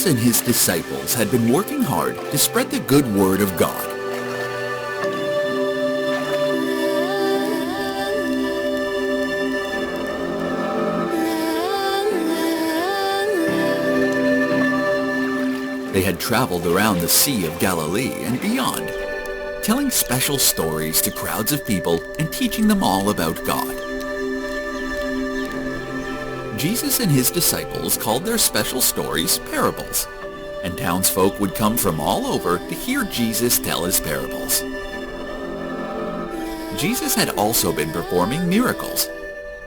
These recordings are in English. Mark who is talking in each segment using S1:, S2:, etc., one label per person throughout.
S1: and his disciples had been working hard to spread the good word of God. They had traveled around the Sea of Galilee and beyond, telling special stories to crowds of people and teaching them all about God. Jesus and his disciples called their special stories parables, and townsfolk would come from all over to hear Jesus tell his parables. Jesus had also been performing miracles,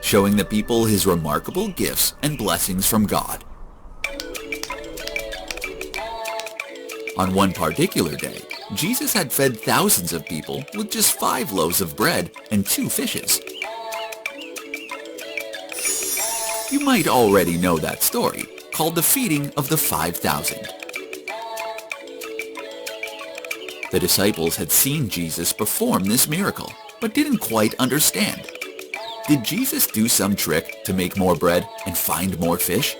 S1: showing the people his remarkable gifts and blessings from God. On one particular day, Jesus had fed thousands of people with just 5 loaves of bread and 2 fishes. You might already know that story, called the feeding of the 5,000. The disciples had seen Jesus perform this miracle, but didn't quite understand. Did Jesus do some trick to make more bread and find more fish?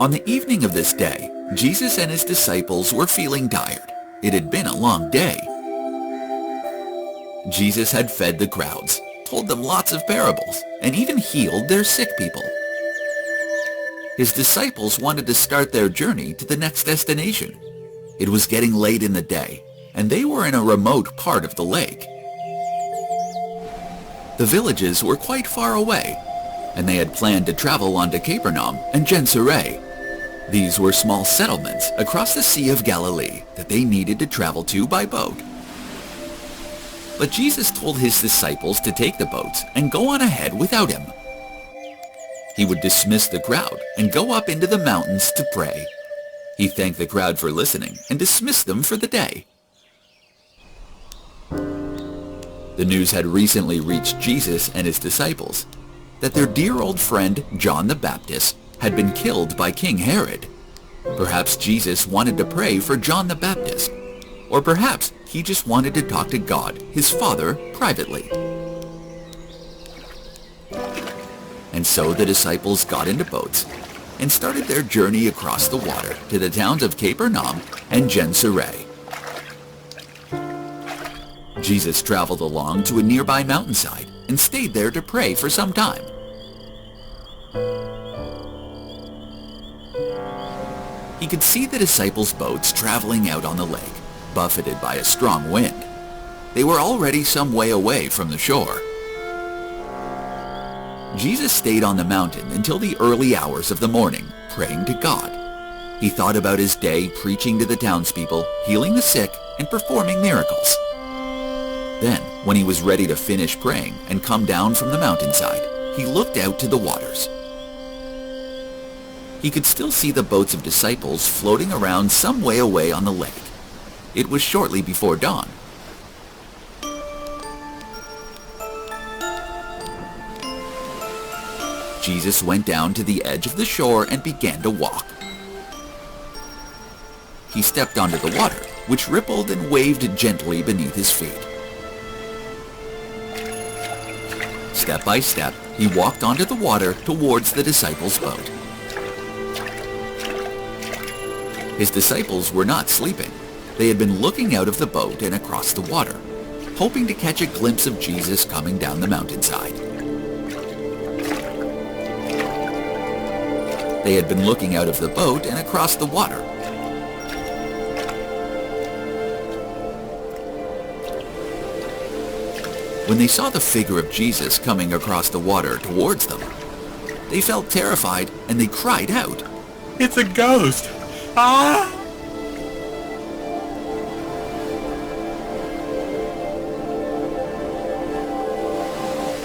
S1: On the evening of this day, Jesus and his disciples were feeling tired. It had been a long day. Jesus had fed the crowds, told them lots of parables, and even healed their sick people. His disciples wanted to start their journey to the next destination. It was getting late in the day, and they were in a remote part of the lake. The villages were quite far away, and they had planned to travel on to Capernaum and Gennesaret. These were small settlements across the Sea of Galilee that they needed to travel to by boat. But Jesus told his disciples to take the boats and go on ahead without him. He would dismiss the crowd and go up into the mountains to pray. He thanked the crowd for listening and dismissed them for the day. The news had recently reached Jesus and his disciples that their dear old friend John the Baptist had been killed by King Herod. Perhaps Jesus wanted to pray for John the Baptist, or perhaps he just wanted to talk to God, his Father, privately. And so the disciples got into boats and started their journey across the water to the towns of Capernaum and Gennesaret. Jesus traveled along to a nearby mountainside and stayed there to pray for some time. He could see the disciples' boats traveling out on the lake, buffeted by a strong wind. They were already some way away from the shore. Jesus stayed on the mountain until the early hours of the morning, praying to God. He thought about his day preaching to the townspeople, healing the sick, and performing miracles. Then, when he was ready to finish praying and come down from the mountainside, he looked out to the waters. He could still see the boats of disciples floating around some way away on the lake. It was shortly before dawn. Jesus went down to the edge of the shore and began to walk. He stepped onto the water, which rippled and waved gently beneath his feet. Step by step, he walked onto the water towards the disciples' boat. His disciples were not sleeping. They had been looking out of the boat and across the water, hoping to catch a glimpse of Jesus coming down the mountainside. They had been looking out of the boat and across the water. When they saw the figure of Jesus coming across the water towards them, they felt terrified and they cried out,
S2: "It's a ghost! Ah!"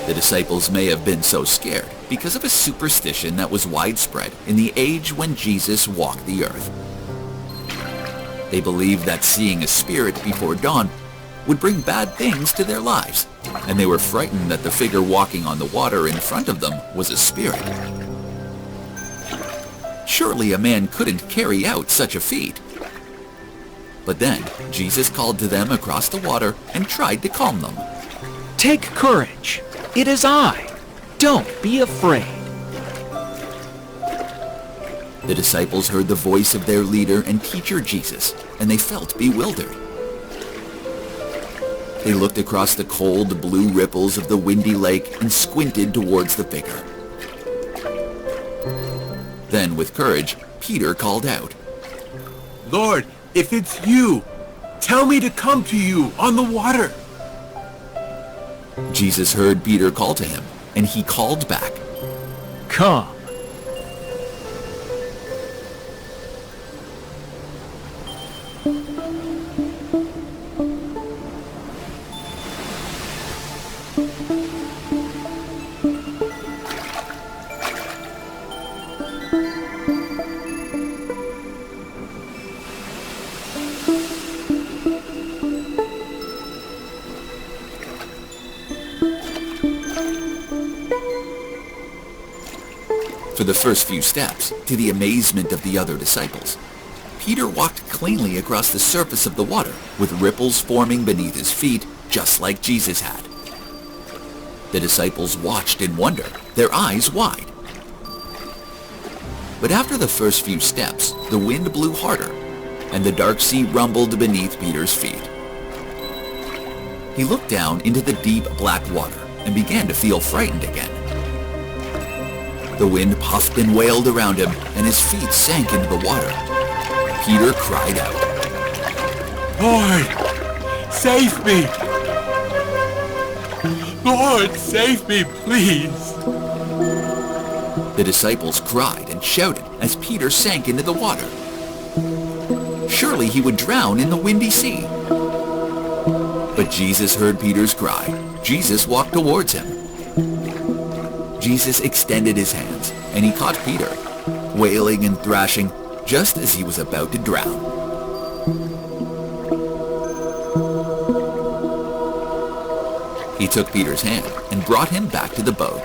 S1: The disciples may have been so scared because of a superstition that was widespread in the age when Jesus walked the earth. They believed that seeing a spirit before dawn would bring bad things to their lives, and they were frightened that the figure walking on the water in front of them was a spirit. Surely a man couldn't carry out such a feat. But then Jesus called to them across the water and tried to calm them.
S3: "Take courage. It is I. Don't be afraid.
S1: The disciples heard the voice of their leader and teacher Jesus, and they felt bewildered. They looked across the cold blue ripples of the windy lake and squinted towards the figure. Then, with courage, Peter called out,
S2: Lord, if it's you, tell me to come to you on the water.
S1: Jesus heard Peter call to him, and he called back,
S3: Come.
S1: For the first few steps, to the amazement of the other disciples, Peter walked cleanly across the surface of the water, with ripples forming beneath his feet, just like Jesus had. The disciples watched in wonder, their eyes wide. But after the first few steps, the wind blew harder, and the dark sea rumbled beneath Peter's feet. He looked down into the deep black water and began to feel frightened again. The wind puffed and wailed around him, and his feet sank into the water. Peter cried out,
S2: Lord, save me! Lord, save me, please!
S1: The disciples cried and shouted as Peter sank into the water. Surely he would drown in the windy sea. But Jesus heard Peter's cry. Jesus walked towards him. Jesus extended his hands, and he caught Peter, wailing and thrashing just as he was about to drown. He took Peter's hand and brought him back to the boat.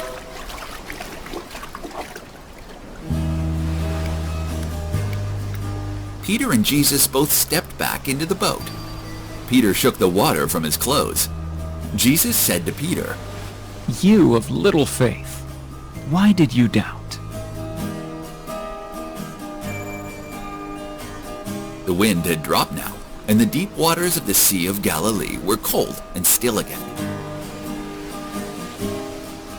S1: Peter and Jesus both stepped back into the boat. Peter shook the water from his clothes. Jesus said to Peter,
S3: You of little faith, why did you doubt?
S1: The wind had dropped now, and the deep waters of the Sea of Galilee were cold and still again.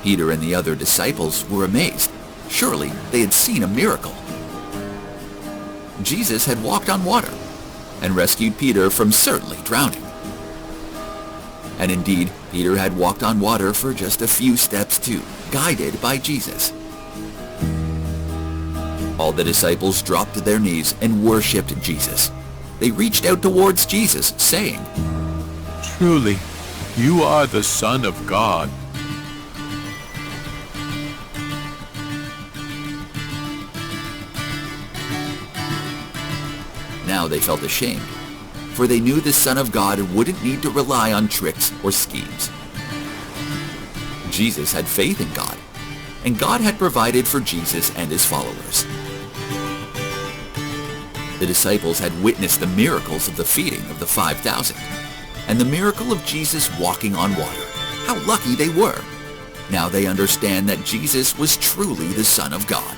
S1: Peter and the other disciples were amazed. Surely they had seen a miracle. Jesus had walked on water and rescued Peter from certainly drowning. And indeed, Peter had walked on water for just a few steps too, guided by Jesus. All the disciples dropped to their knees and worshipped Jesus. They reached out towards Jesus, saying,
S2: Truly, you are the Son of God.
S1: Now they felt ashamed, for they knew the Son of God wouldn't need to rely on tricks or schemes. Jesus had faith in God, and God had provided for Jesus and his followers. The disciples had witnessed the miracles of the feeding of the 5,000, and the miracle of Jesus walking on water. How lucky they were! Now they understand that Jesus was truly the Son of God.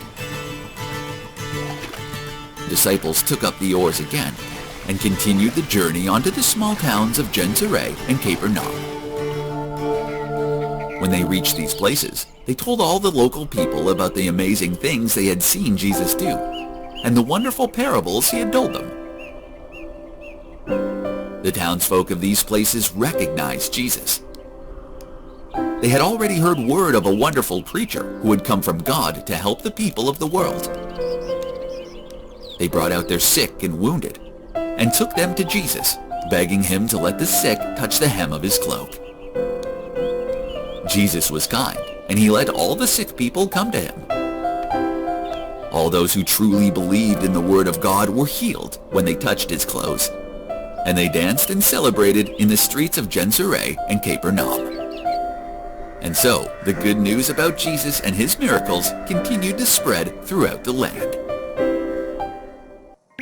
S1: The disciples took up the oars again and continued the journey onto the small towns of Gennesaret and Capernaum. When they reached these places, they told all the local people about the amazing things they had seen Jesus do and the wonderful parables he had told them. The townsfolk of these places recognized Jesus. They had already heard word of a wonderful preacher who had come from God to help the people of the world. They brought out their sick and wounded and took them to Jesus, begging him to let the sick touch the hem of his cloak. Jesus was kind, and he let all the sick people come to him. All those who truly believed in the word of God were healed when they touched his clothes, and they danced and celebrated in the streets of Gennesaret and Capernaum. And so, the good news about Jesus and his miracles continued to spread throughout the land.